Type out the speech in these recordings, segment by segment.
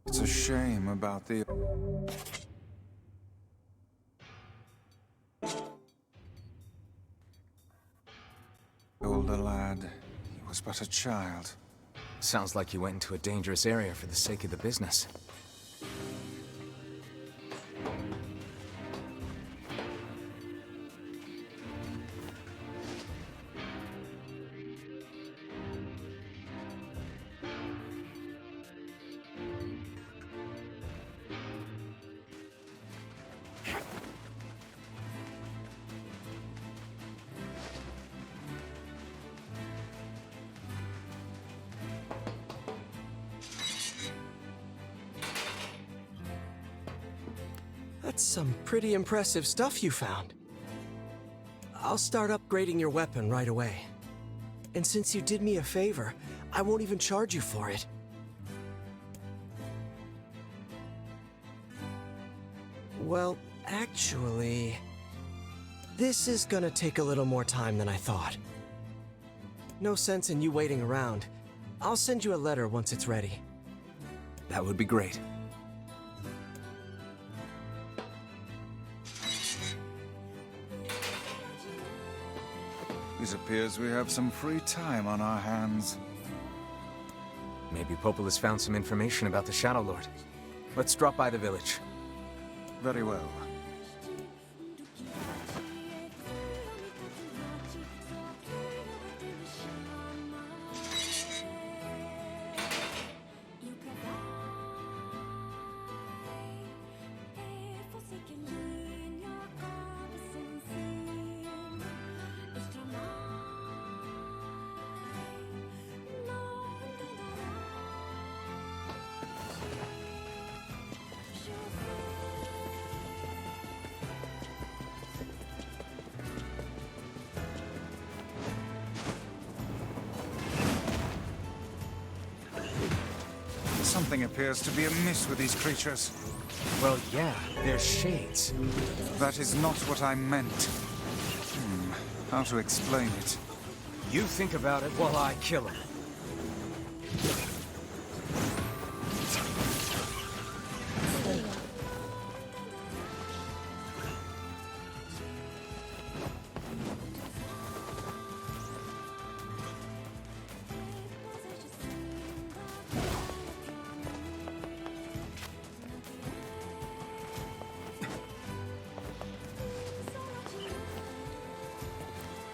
It's a shame about the older lad. He was but a child. Sounds like you went into a dangerous area for the sake of the business. That's some pretty impressive stuff you found. I'll start upgrading your weapon right away. And since you did me a favor, I won't even charge you for it. Well, actually, this is gonna take a little more time than I thought. No sense in you waiting around. I'll send you a letter once it's ready. That would be great. It appears we have some free time on our hands. Maybe Popol has found some information about the Shadow Lord. Let's drop by the village. Very well. Something appears to be amiss with these creatures. Well, yeah, they're shades. That is not what I meant. How to explain it? You think about it while I kill him.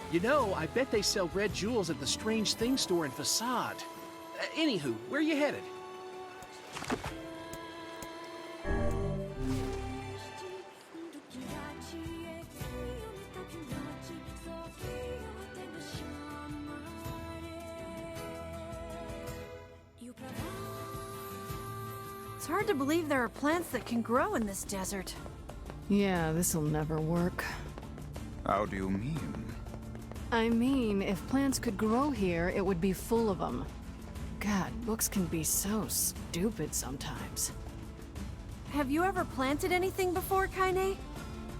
You know, I bet they sell red jewels at the Strange Things store in Facade. Anywho, where are you headed? It's hard to believe there are plants that can grow in this desert. Yeah, this'll never work. How do you mean? I mean, if plants could grow here, it would be full of them. God, books can be so stupid sometimes. Have you ever planted anything before, Kaine?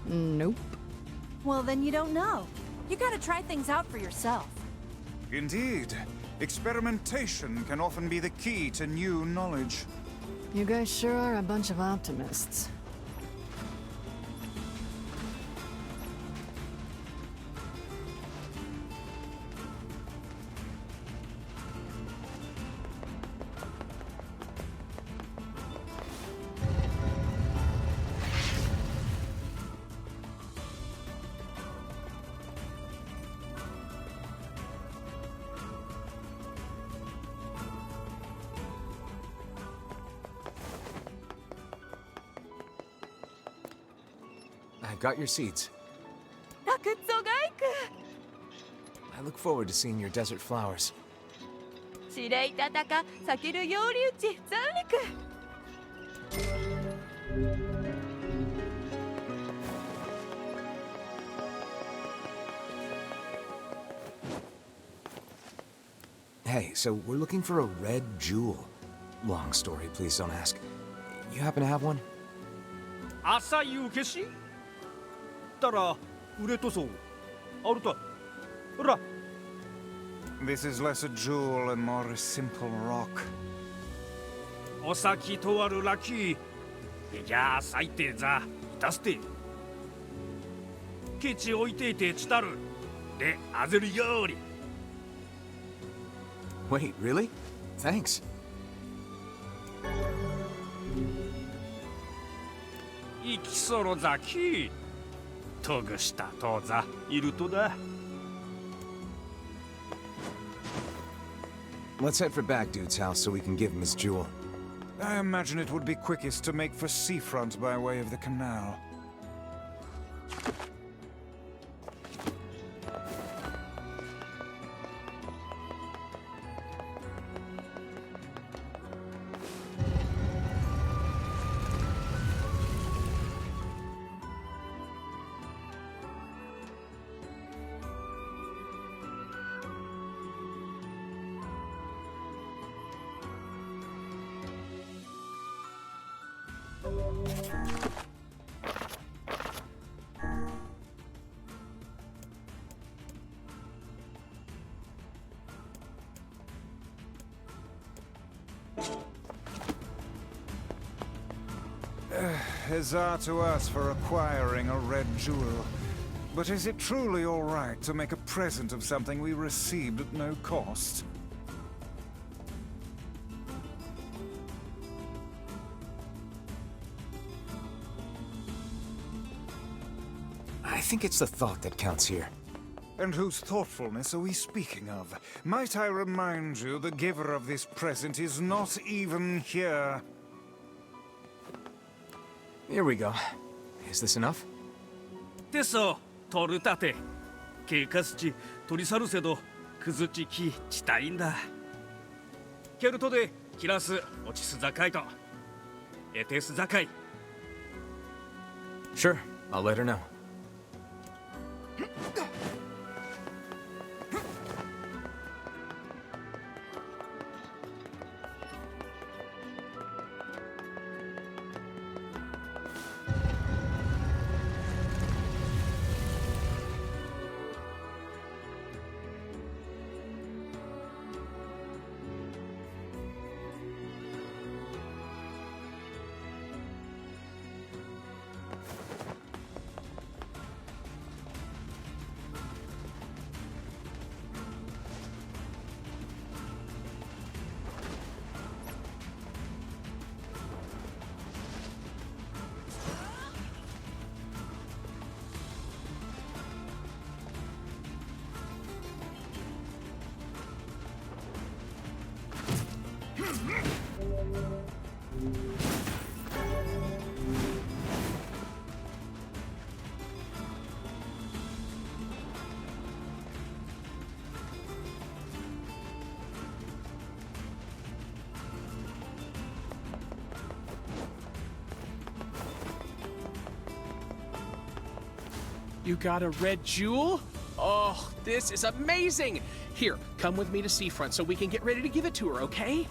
Nope. Well, then you don't know. You gotta try things out for yourself. Indeed. Experimentation can often be the key to new knowledge. You guys sure are a bunch of optimists. I've got your seeds. I look forward to seeing your desert flowers. Hey, so we're looking for a red jewel. Long story, please don't ask. You happen to have one? 朝夕消し？たら売れとそう。あると。ほら。 This is less a jewel and more a simple rock. お先とわるラッキー。じゃあ最低ざいたすて。ケチ置いていてちたる。であぜるより。 Wait, really? Thanks. 生きそろざき。とぐしたとざいるとだ。 Let's head for Back Dude's house so we can give him his jewel. I imagine it would be quickest to make for seafront by way of the canal. Huzzah to us for acquiring a red jewel. But is it truly all right to make a present of something we received at no cost? I think it's the thought that counts here. And whose thoughtfulness are we speaking of? Might I remind you the giver of this present is not even here? Here we go. Is this enough? でそう取るたて。経過すち取り去るせどくずちきちたいんだ。ケルトでキラス落ちすざかいと。エテスざかい。 Sure, I'll let her know. You got a red jewel? Oh, this is amazing! Here, come with me to Seafront so we can get ready to give it to her, okay?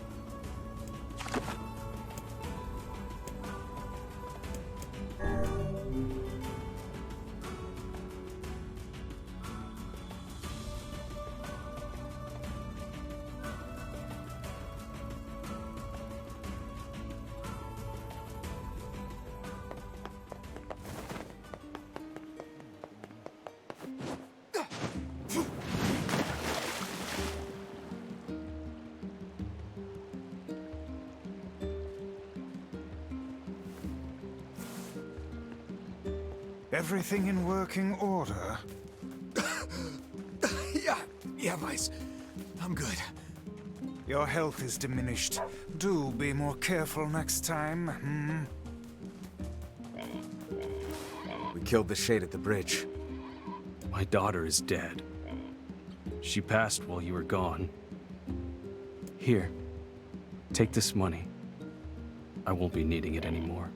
Everything in working order? Yeah, Vice. I'm good. Your health is diminished. Do be more careful next time, We killed the Shade at the bridge. My daughter is dead. She passed while you were gone. Here, take this money. I won't be needing it anymore.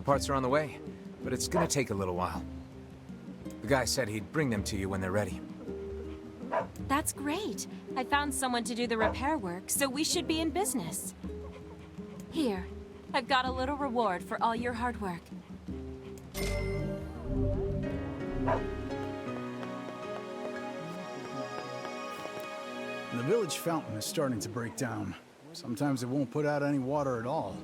parts are on the way, but it's gonna take a little while. The guy said he'd bring them to you when they're ready. That's great. I found someone to do the repair work, so we should be in business. Here, I've got a little reward for all your hard work. The village fountain is starting to break down. Sometimes it won't put out any water at all.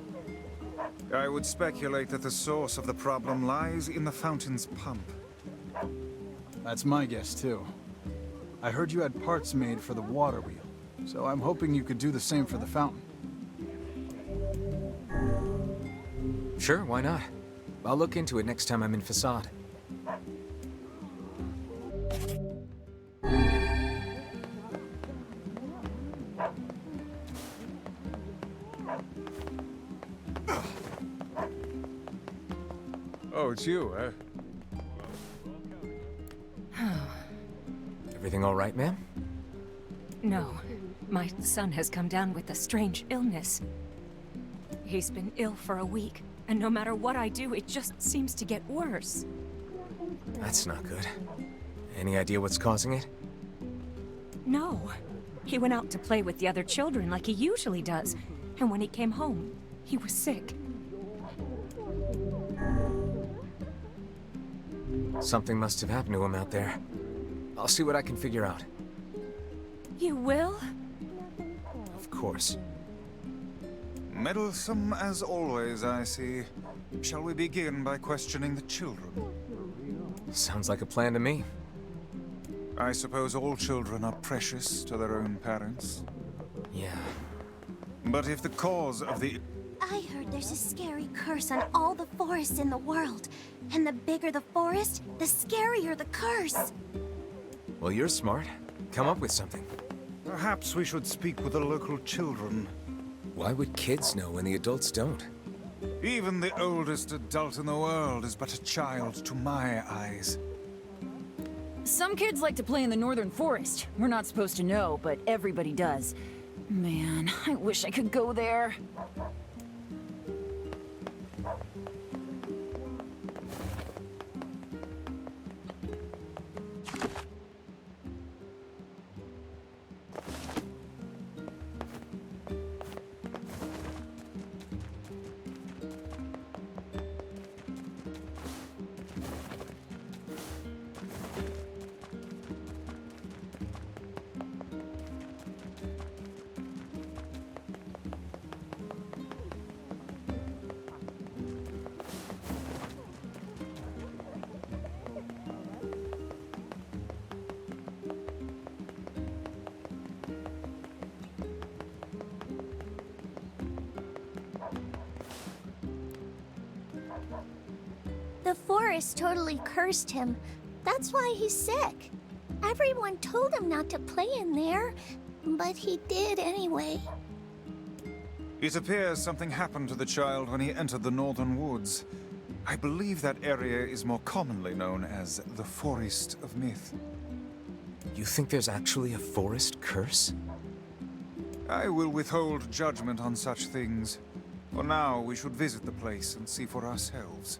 I would speculate that the source of the problem lies in the fountain's pump. That's my guess, too. I heard you had parts made for the water wheel, so I'm hoping you could do the same for the fountain. Sure, why not? I'll look into it next time I'm in Facade. Oh, it's you, eh? Everything all right, ma'am? No. My son has come down with a strange illness. He's been ill for a week, and no matter what I do, it just seems to get worse. That's not good. Any idea what's causing it? No. He went out to play with the other children like he usually does, and when he came home, he was sick. Something must have happened to him out there. I'll see what I can figure out. You will? Of course. Meddlesome as always, I see. Shall we begin by questioning the children? Sounds like a plan to me. I suppose all children are precious to their own parents. Yeah. But if the cause of the... I heard there's a scary curse on all the forests in the world. And the bigger the forest, the scarier the curse. Well, you're smart. Come up with something. Perhaps we should speak with the local children. Why would kids know when the adults don't? Even the oldest adult in the world is but a child to my eyes. Some kids like to play in the northern forest. We're not supposed to know, but everybody does. Man, I wish I could go there. The forest totally cursed him. That's why he's sick. Everyone told him not to play in there, but he did anyway. It appears something happened to the child when he entered the northern woods. I believe that area is more commonly known as the Forest of Myth. You think there's actually a forest curse? I will withhold judgment on such things. For now, we should visit the place and see for ourselves.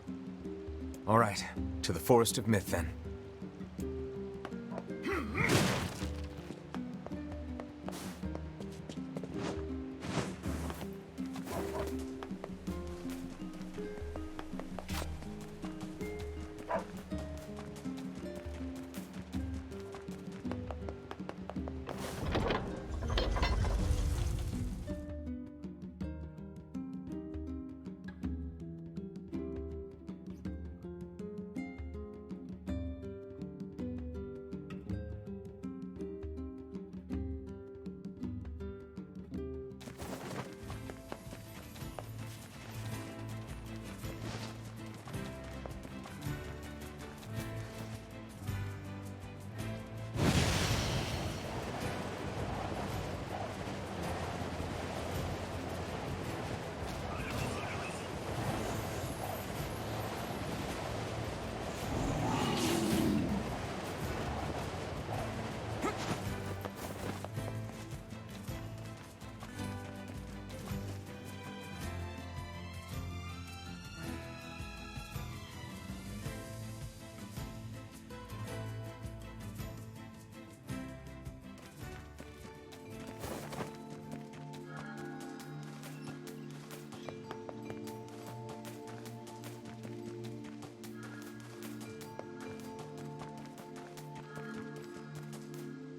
All right, to the Forest of Myth then.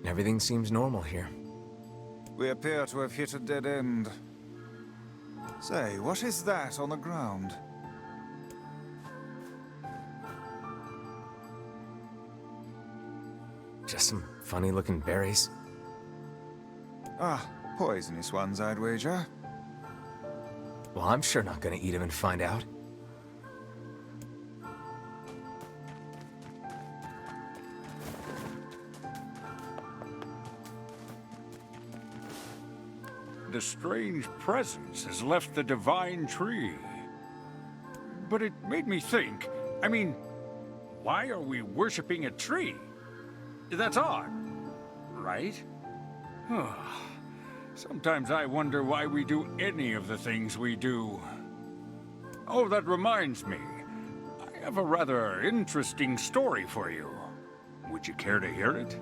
Everything seems normal here. We appear to have hit a dead end. Say, what is that on the ground? Just some funny-looking berries. Ah, poisonous ones, I'd wager. Well, I'm sure not gonna eat them and find out. The strange presence has left the divine tree. But it made me think, I mean, why are we worshipping a tree? That's odd, right? Sometimes I wonder why we do any of the things we do. Oh, that reminds me. I have a rather interesting story for you. Would you care to hear it?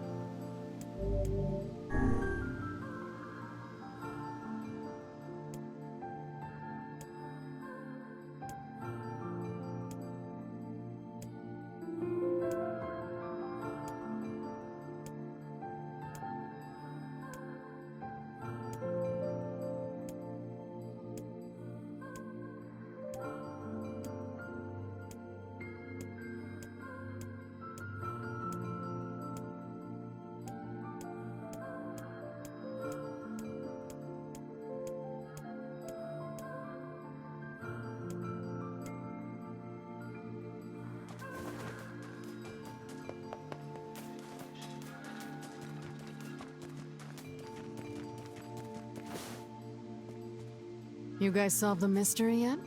You guys solved the mystery yet?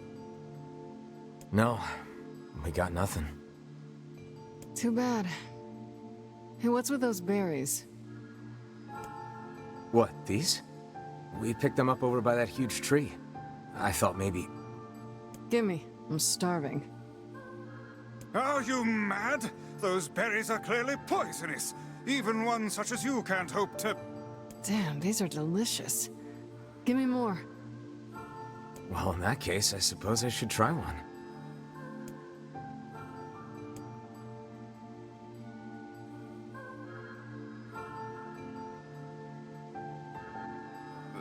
No, we got nothing. Too bad. Hey, what's with those berries? What, these? We picked them up over by that huge tree. I thought maybe... Gimme. I'm starving. Are you mad? Those berries are clearly poisonous. Even one such as you can't hope to... Damn, these are delicious. Give me more. Well, in that case, I suppose I should try one.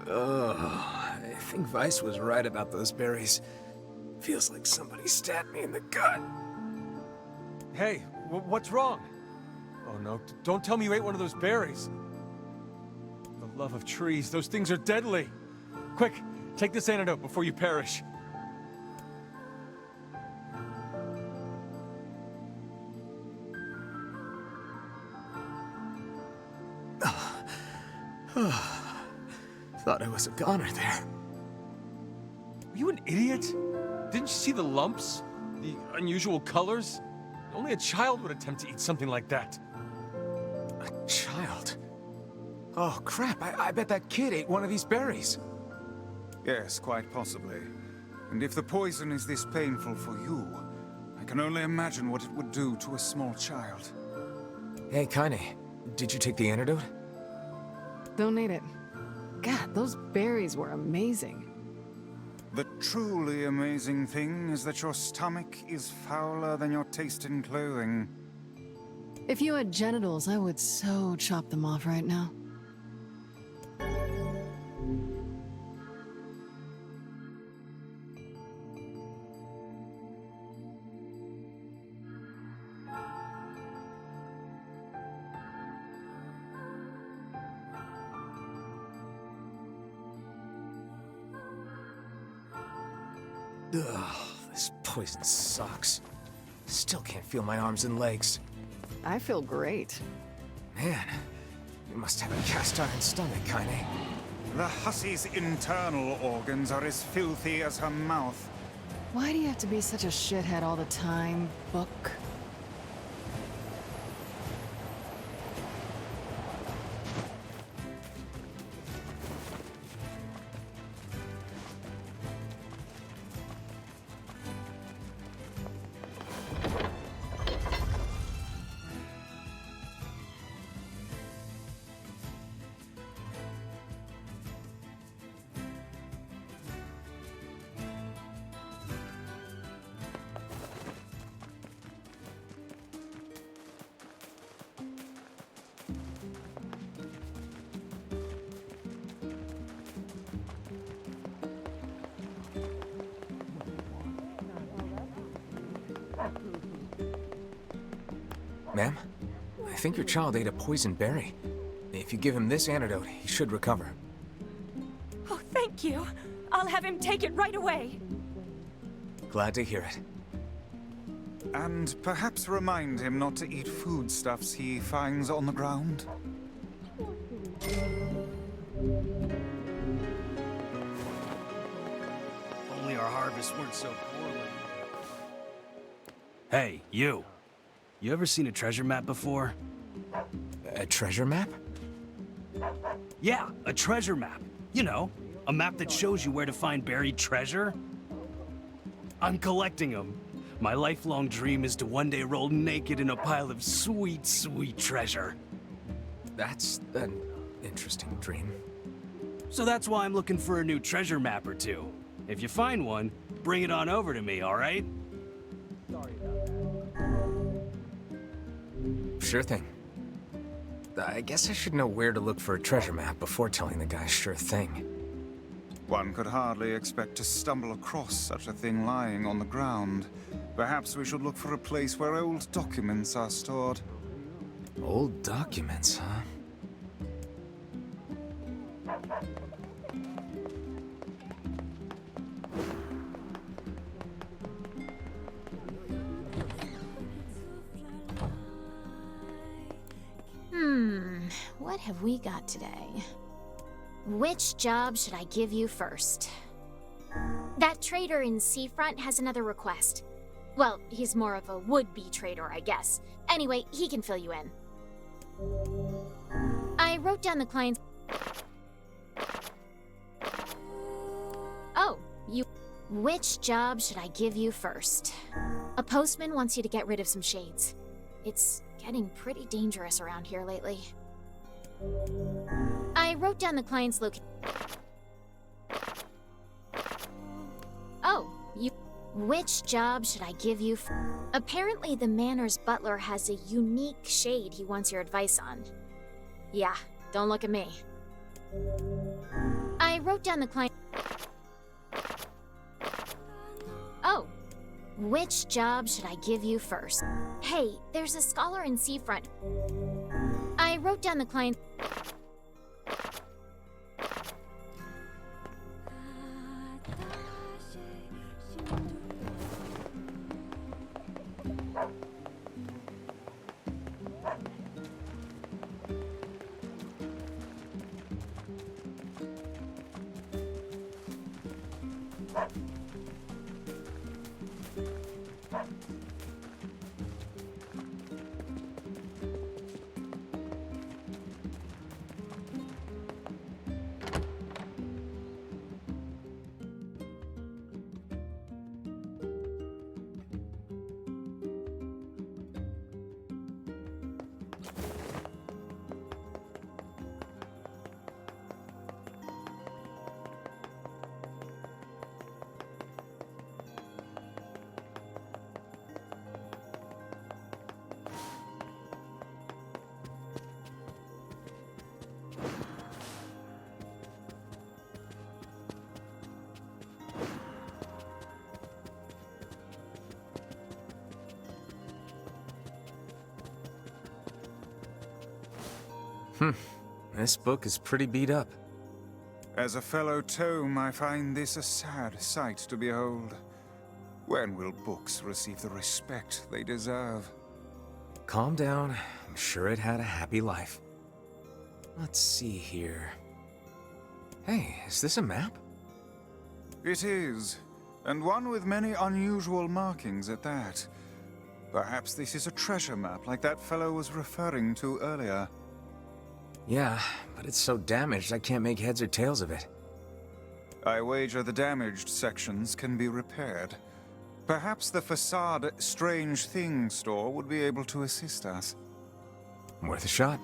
Ugh, I think Vice was right about those berries. Feels like somebody stabbed me in the gut. Hey, what's wrong? Oh no, don't tell me you ate one of those berries. The love of trees, those things are deadly. Quick, take this antidote before you perish. Thought I was a goner there. Are you an idiot? Didn't you see the lumps? The unusual colors? Only a child would attempt to eat something like that. A child? Oh crap, I bet that kid ate one of these berries. Yes, quite possibly. And if the poison is this painful for you, I can only imagine what it would do to a small child. Hey, Kaine, did you take the antidote? Don't need it. God, those berries were amazing. The truly amazing thing is that your stomach is fouler than your taste in clothing. If you had genitals, I would so chop them off right now. Ugh, this poison sucks. Still can't feel my arms and legs. I feel great. Man, you must have a cast iron stomach, Kaine. The hussy's internal organs are as filthy as her mouth. Why do you have to be such a shithead all the time, Book? Ma'am, I think your child ate a poison berry. If you give him this antidote, he should recover. Oh, thank you. I'll have him take it right away. Glad to hear it. And perhaps remind him not to eat foodstuffs he finds on the ground. Only our harvests weren't so poorly. Hey, you. You ever seen a treasure map before? A treasure map? Yeah, a treasure map. You know, a map that shows you where to find buried treasure. I'm collecting them. My lifelong dream is to one day roll naked in a pile of sweet, sweet treasure. That's an interesting dream. So that's why I'm looking for a new treasure map or two. If you find one, bring it on over to me, all right? Sure thing. I guess I should know where to look for a treasure map before telling the guy sure thing. One could hardly expect to stumble across such a thing lying on the ground. Perhaps we should look for a place where old documents are stored. Old documents, huh? What have we got today? Which job should I give you first? That trader in Seafront has another request. Well, he's more of a would-be trader, I guess. Anyway, he can fill you in. I wrote down the client's... Oh, you... Which job should I give you first? A postman wants you to get rid of some shades. It's getting pretty dangerous around here lately. I wrote down the client's location. Oh, you... Which job should I give you Apparently the manor's butler has a unique shade he wants your advice on. Yeah, don't look at me. I wrote down the client... Oh, which job should I give you first? Hey, there's a scholar in Seafront. I wrote down the client... This book is pretty beat up. As a fellow tome, I find this a sad sight to behold. When will books receive the respect they deserve? Calm down. I'm sure it had a happy life. Let's see here. Hey, is this a map? It is, and one with many unusual markings at that. Perhaps this is a treasure map like that fellow was referring to earlier. Yeah, but it's so damaged I can't make heads or tails of it. I wager the damaged sections can be repaired. Perhaps the facade Strange Thing store would be able to assist us. Worth a shot.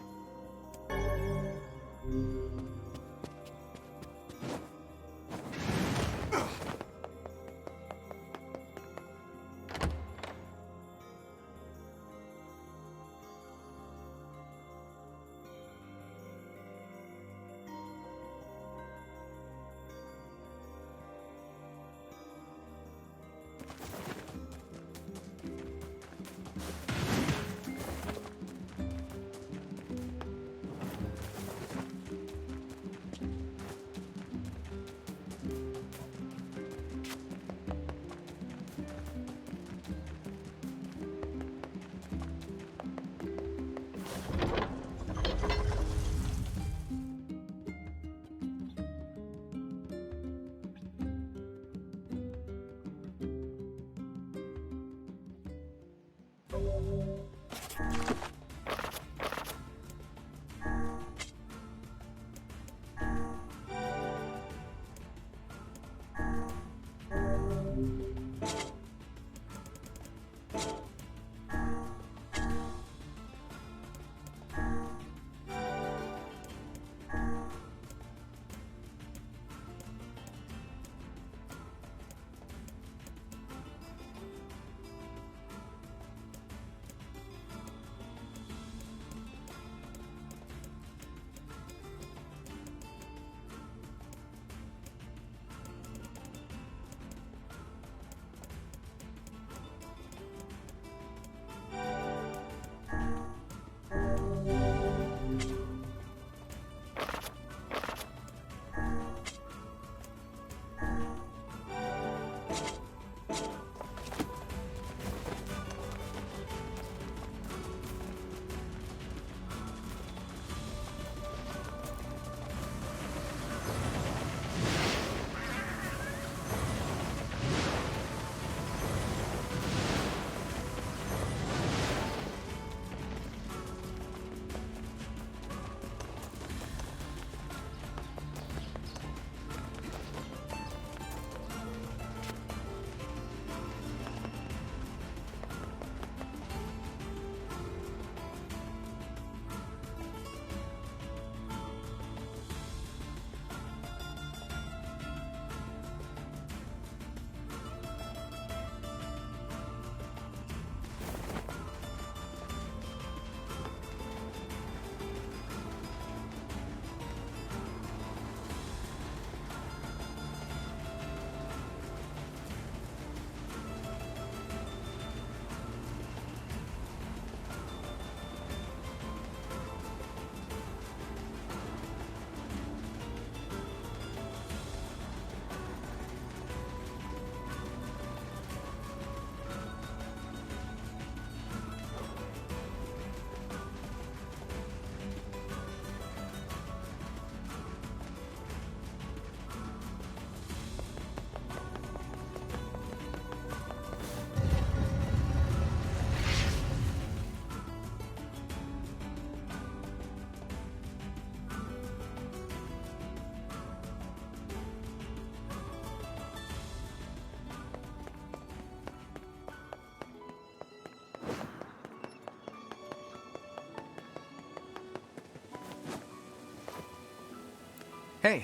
Hey,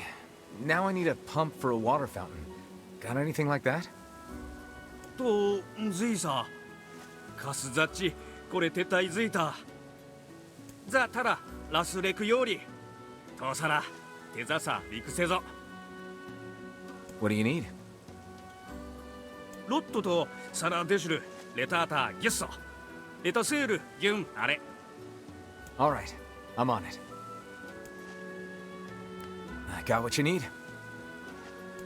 now I need a pump for a water fountain. Got anything like that? とずいさカスザッチこれ撤退ずいたザたらラスレクよりとさら手ざさ陸せぞ What do you need? ロットとサラデシュルレタータギュッソレタセールギュンあれ Alright, I'm on it. I got what you need.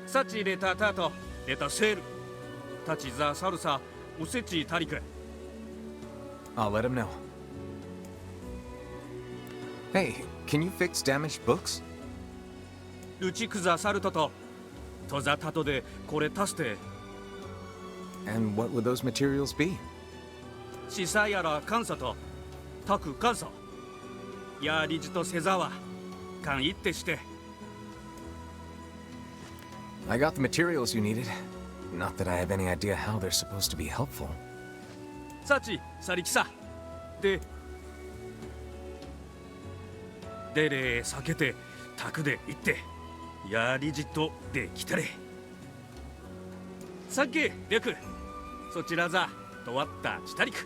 サチレタータとレタセールタチザサルサおせちタリク I'll let him know. Hey, can you fix damaged books? ルチクザサルトとトザタトでこれ足して And what would those materials be? シサやら監査とタク監査やリジとセザワ勘一ってして I got the materials you needed. Not that I have any idea how they're supposed to be helpful. サチサリキサでレ避けてタクで行ってやリジとで来たれさっきレクそちらざとわったチタリク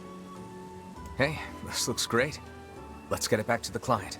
Hey, this looks great. Let's get it back to the client.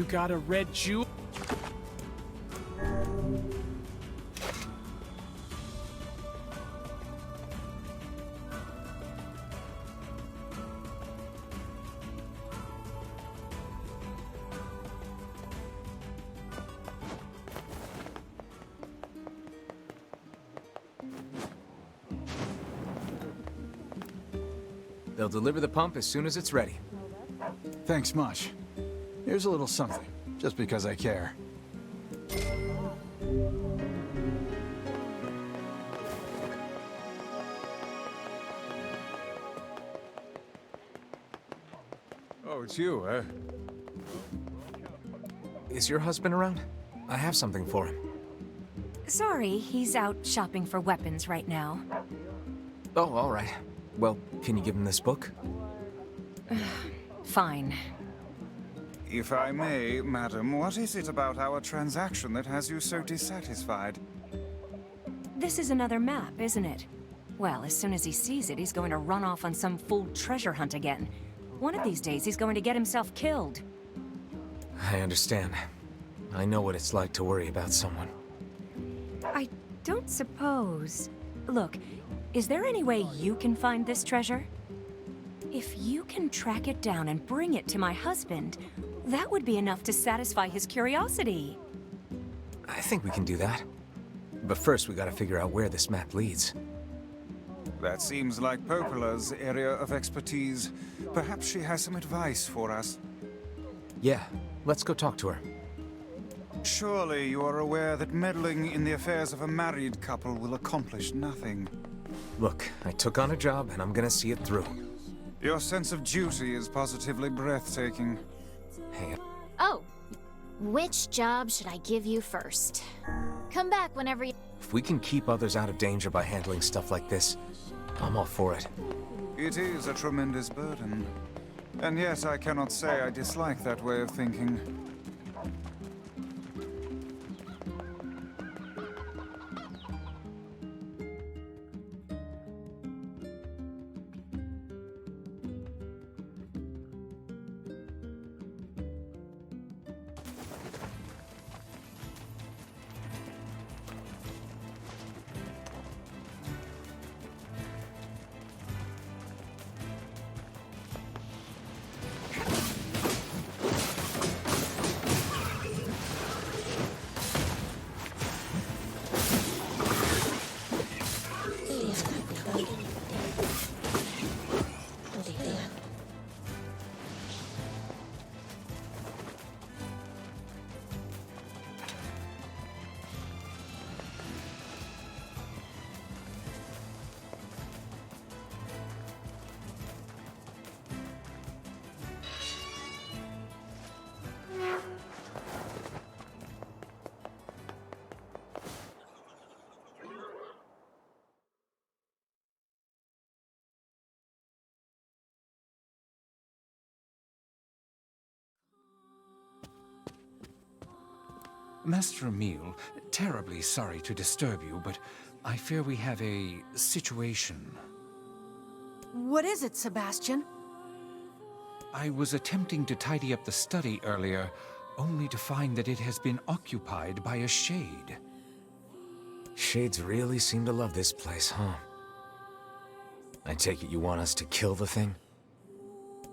You got a red jewel? They'll deliver the pump as soon as it's ready. Thanks much. Here's a little something, just because I care. Oh, it's you, eh? Is your husband around? I have something for him. Sorry, he's out shopping for weapons right now. Oh, all right. Well, can you give him this book? Fine. If I may, madam, what is it about our transaction that has you so dissatisfied? This is another map, isn't it? Well, as soon as he sees it, he's going to run off on some fool treasure hunt again. One of these days, he's going to get himself killed. I understand. I know what it's like to worry about someone. I don't suppose... Look, is there any way you can find this treasure? If you can track it down and bring it to my husband, that would be enough to satisfy his curiosity. I think we can do that. But first, we gotta figure out where this map leads. That seems like Popola's area of expertise. Perhaps she has some advice for us. Yeah, let's go talk to her. Surely you are aware that meddling in the affairs of a married couple will accomplish nothing. Look, I took on a job and I'm gonna see it through. Your sense of duty is positively breathtaking. Hey. Oh, which job should I give you first? Come back whenever you... If we can keep others out of danger by handling stuff like this, I'm all for it. It is a tremendous burden. And yet I cannot say I dislike that way of thinking. Master Emile, terribly sorry to disturb you, but I fear we have a situation. What is it, Sebastian? I was attempting to tidy up the study earlier, only to find that it has been occupied by a shade. Shades really seem to love this place, huh? I take it you want us to kill the thing?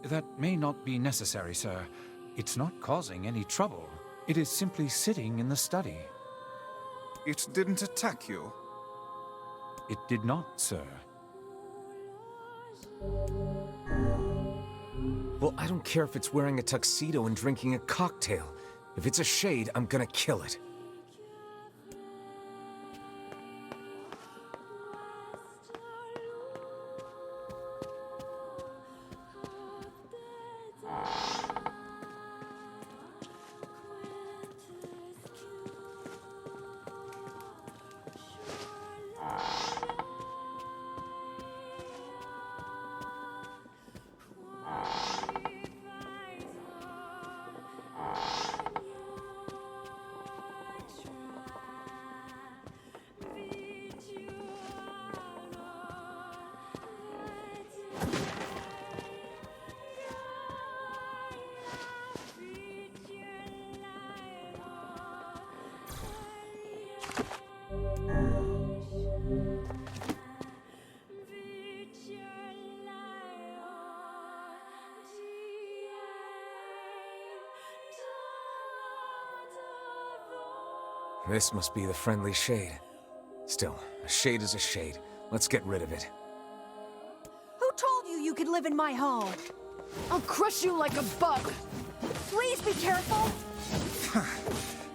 That may not be necessary, sir. It's not causing any trouble. It is simply sitting in the study. It didn't attack you? It did not, sir. Well, I don't care if it's wearing a tuxedo and drinking a cocktail. If it's a shade, I'm gonna kill it. This must be the friendly shade. Still, a shade is a shade. Let's get rid of it. Who told you you could live in my home? I'll crush you like a bug. Please be careful.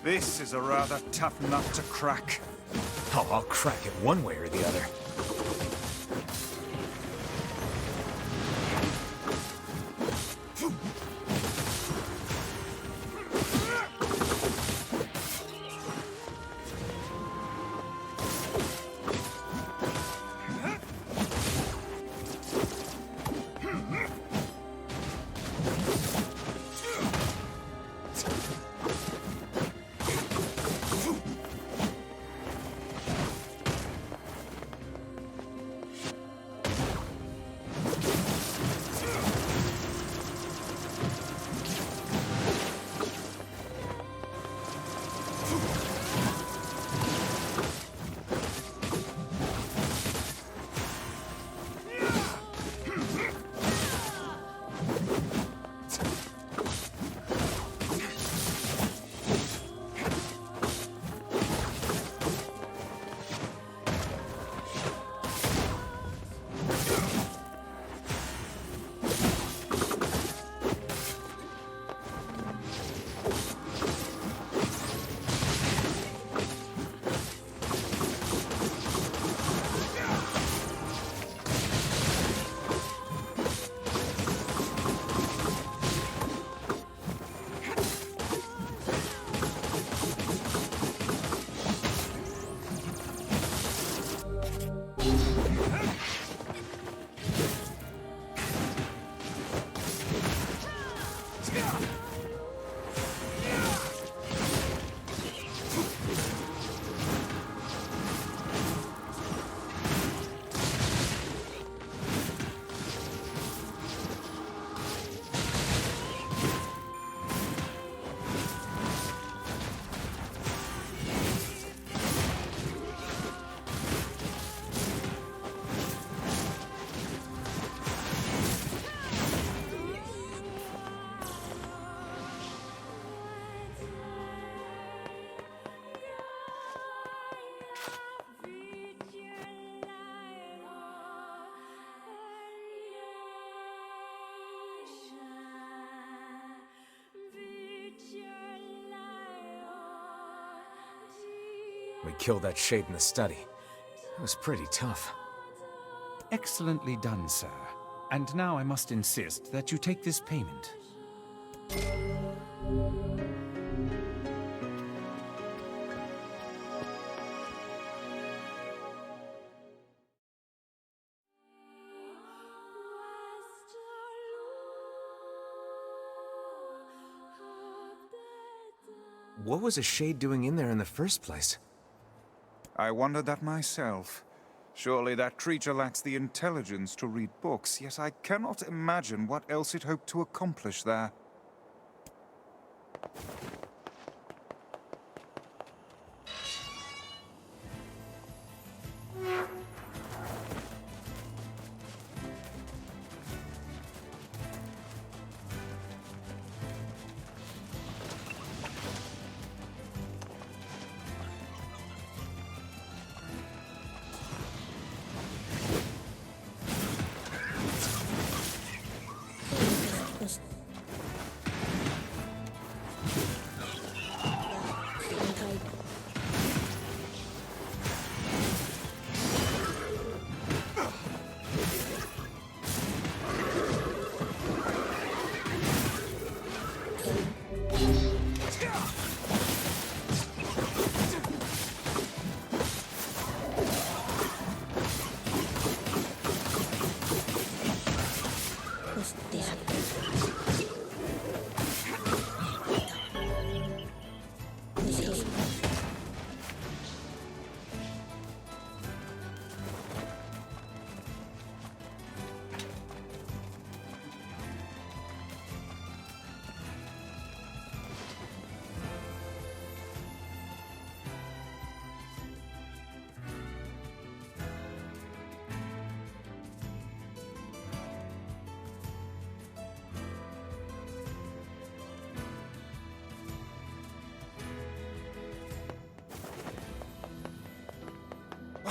This is a rather tough nut to crack. Oh, I'll crack it one way or the other. We killed that shade in the study. It was pretty tough. Excellently done, sir. And now I must insist that you take this payment. What was a shade doing in there in the first place? I wondered that myself. Surely that creature lacks the intelligence to read books, yet I cannot imagine what else it hoped to accomplish there.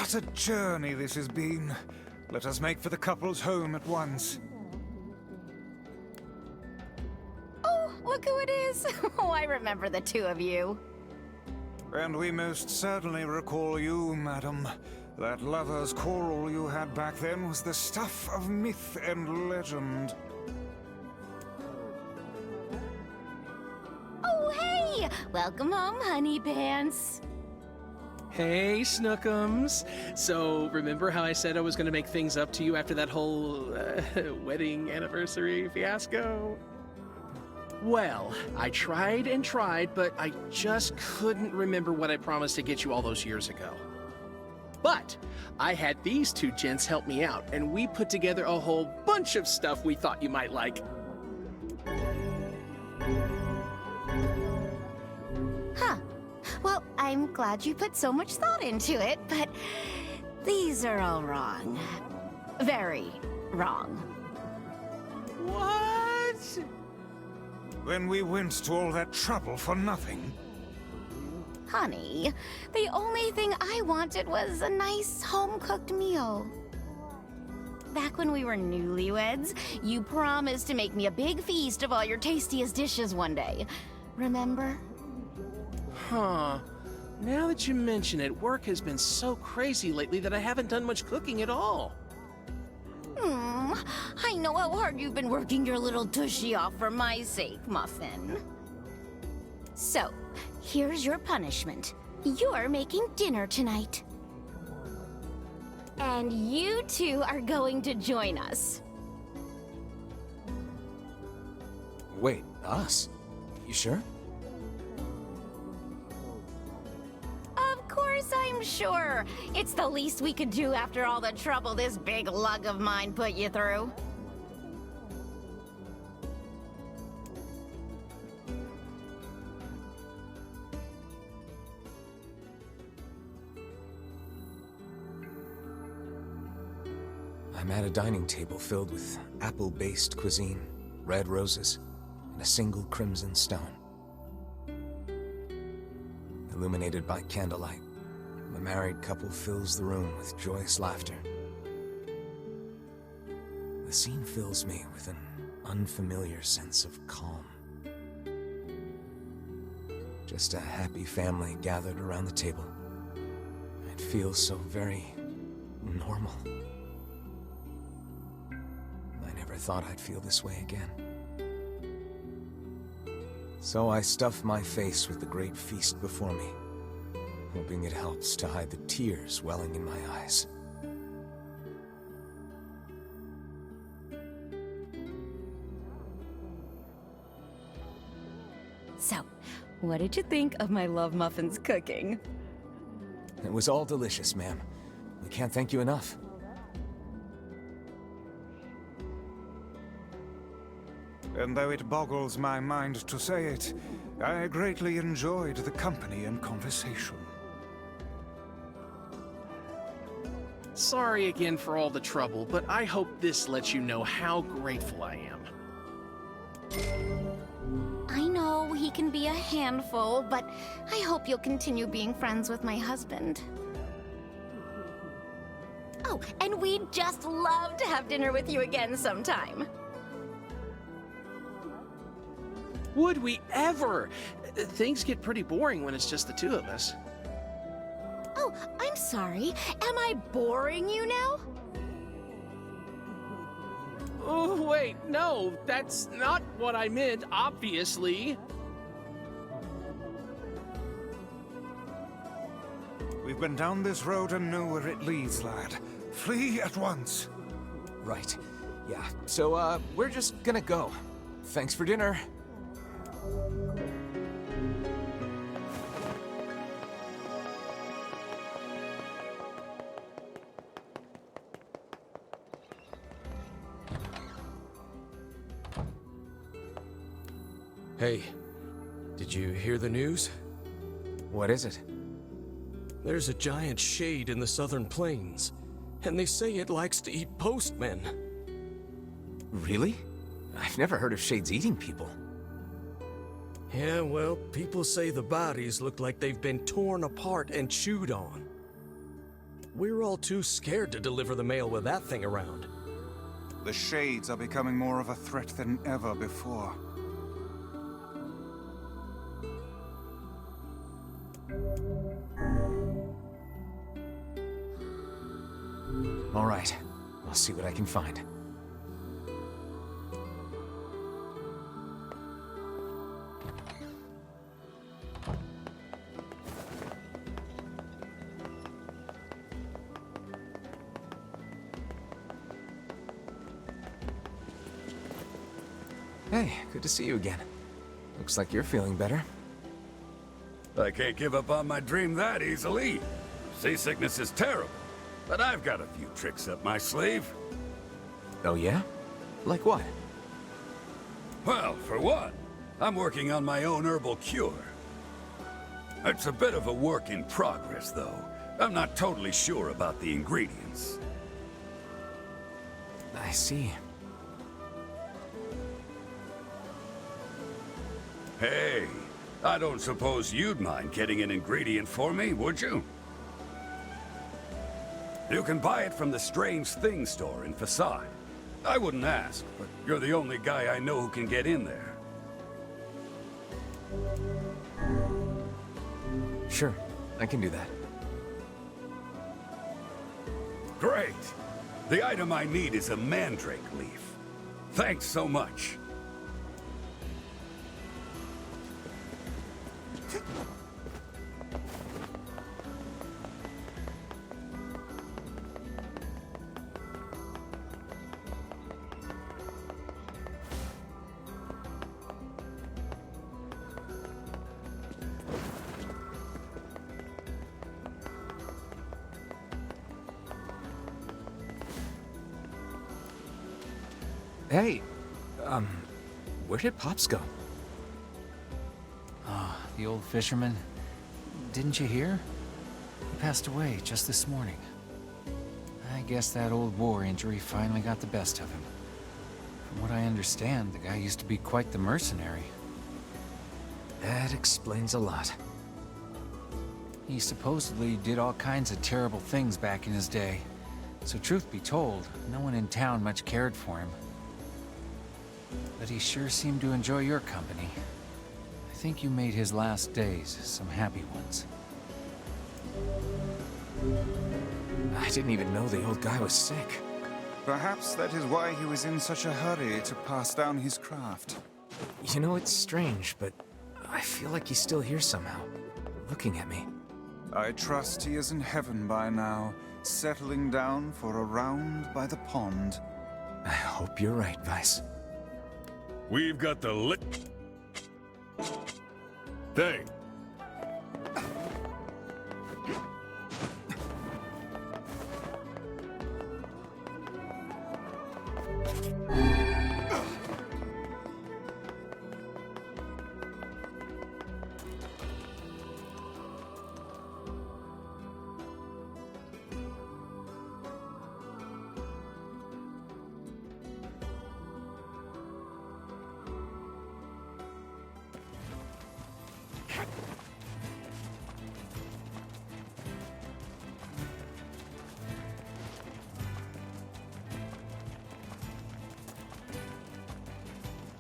What a journey this has been. Let us make for the couple's home at once. Oh, look who it is! Oh, I remember the two of you. And we most certainly recall you, madam. That lover's quarrel you had back then was the stuff of myth and legend. Oh, hey! Welcome home, honey pants. Hey, Snookums. So, remember how I said I was going to make things up to you after that whole wedding anniversary fiasco? Well, I tried and tried, but I just couldn't remember what I promised to get you all those years ago. But I had these two gents help me out, and we put together a whole bunch of stuff we thought you might like. Huh. Well, I'm glad you put so much thought into it, but these are all wrong. Very wrong. What? Then we went to all that trouble for nothing. Honey, the only thing I wanted was a nice home-cooked meal. Back when we were newlyweds, you promised to make me a big feast of all your tastiest dishes one day. Remember? Huh. Now that you mention it, work has been so crazy lately that I haven't done much cooking at all. I know how hard you've been working your little tushy off for my sake, Muffin. So, here's your punishment. You're making dinner tonight. And you two are going to join us. Wait, us? You sure? Of course I'm sure. It's the least we could do after all the trouble this big lug of mine put you through. I'm at a dining table filled with apple-based cuisine, red roses, and a single crimson stone. Illuminated by candlelight, the married couple fills the room with joyous laughter. The scene fills me with an unfamiliar sense of calm. Just a happy family gathered around the table. It feels so very normal. I never thought I'd feel this way again. So I stuff my face with the great feast before me, hoping it helps to hide the tears welling in my eyes. So, what did you think of my Love Muffin's cooking? It was all delicious, ma'am. We can't thank you enough. And though it boggles my mind to say it, I greatly enjoyed the company and conversation. Sorry again for all the trouble, but I hope this lets you know how grateful I am. I know he can be a handful, but I hope you'll continue being friends with my husband. Oh, and we'd just love to have dinner with you again sometime. Would we ever? Things get pretty boring when it's just the two of us. Oh, I'm sorry. Am I boring you now? Oh, wait, no, that's not what I meant, obviously. We've been down this road and know where it leads, lad. Flee at once. Right. Yeah, so, we're just gonna go. Thanks for dinner. Hey, did you hear the news? What is it? There's a giant shade in the southern plains, and they say it likes to eat postmen. Really? I've never heard of shades eating people. Yeah, well, people say the bodies look like they've been torn apart and chewed on. We're all too scared to deliver the mail with that thing around. The Shades are becoming more of a threat than ever before. All right, I'll see what I can find. Hey, good to see you again. Looks like you're feeling better. I can't give up on my dream that easily. Seasickness is terrible, but I've got a few tricks up my sleeve. Oh yeah? Like what? Well, for one, I'm working on my own herbal cure. It's a bit of a work in progress, though. I'm not totally sure about the ingredients. I see. Hey, I don't suppose you'd mind getting an ingredient for me, would you? You can buy it from the Strange Things store in Facade. I wouldn't ask, but you're the only guy I know who can get in there. Sure, I can do that. Great! The item I need is a mandrake leaf. Thanks so much. Hey, where did Pops go? Ah, the old fisherman. Didn't you hear? He passed away just this morning. I guess that old war injury finally got the best of him. From what I understand, the guy used to be quite the mercenary. That explains a lot. He supposedly did all kinds of terrible things back in his day. So truth be told, no one in town much cared for him. But he sure seemed to enjoy your company. I think you made his last days some happy ones. I didn't even know the old guy was sick. Perhaps that is why he was in such a hurry to pass down his craft. You know, it's strange, but I feel like he's still here somehow, looking at me. I trust he is in heaven by now, settling down for a round by the pond. I hope you're right, Vice. We've got the thing.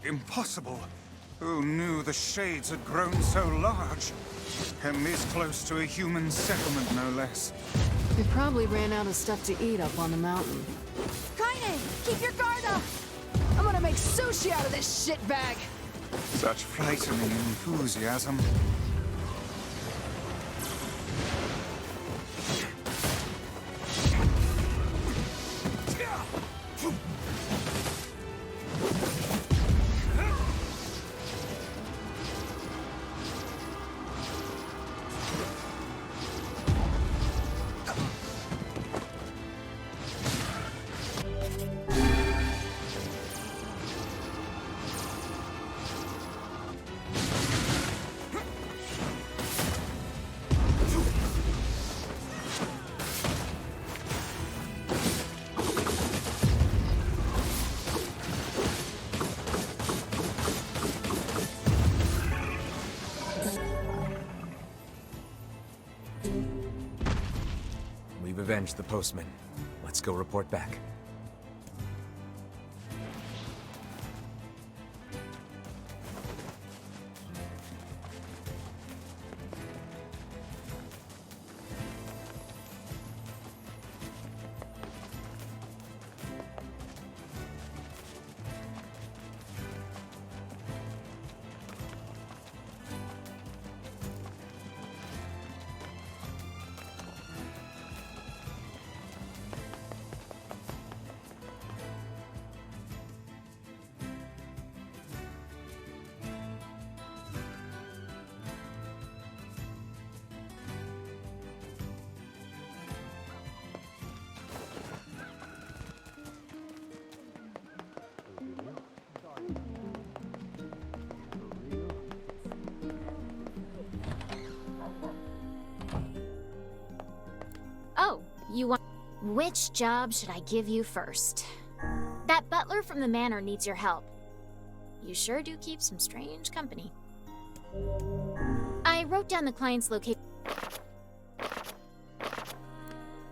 Impossible! Who knew the Shades had grown so large? And this close to a human settlement, no less. They probably ran out of stuff to eat up on the mountain. Kaine, keep your guard up! I'm gonna make sushi out of this shitbag! Such frightening enthusiasm. avenged the postman. Let's go report back. Oh, you want... Which job should I give you first? That butler from the manor needs your help. You sure do keep some strange company. I wrote down the client's location.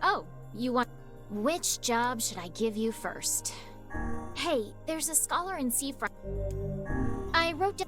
Oh, you want... Which job should I give you first? Hey, there's a scholar in seafront. I wrote down...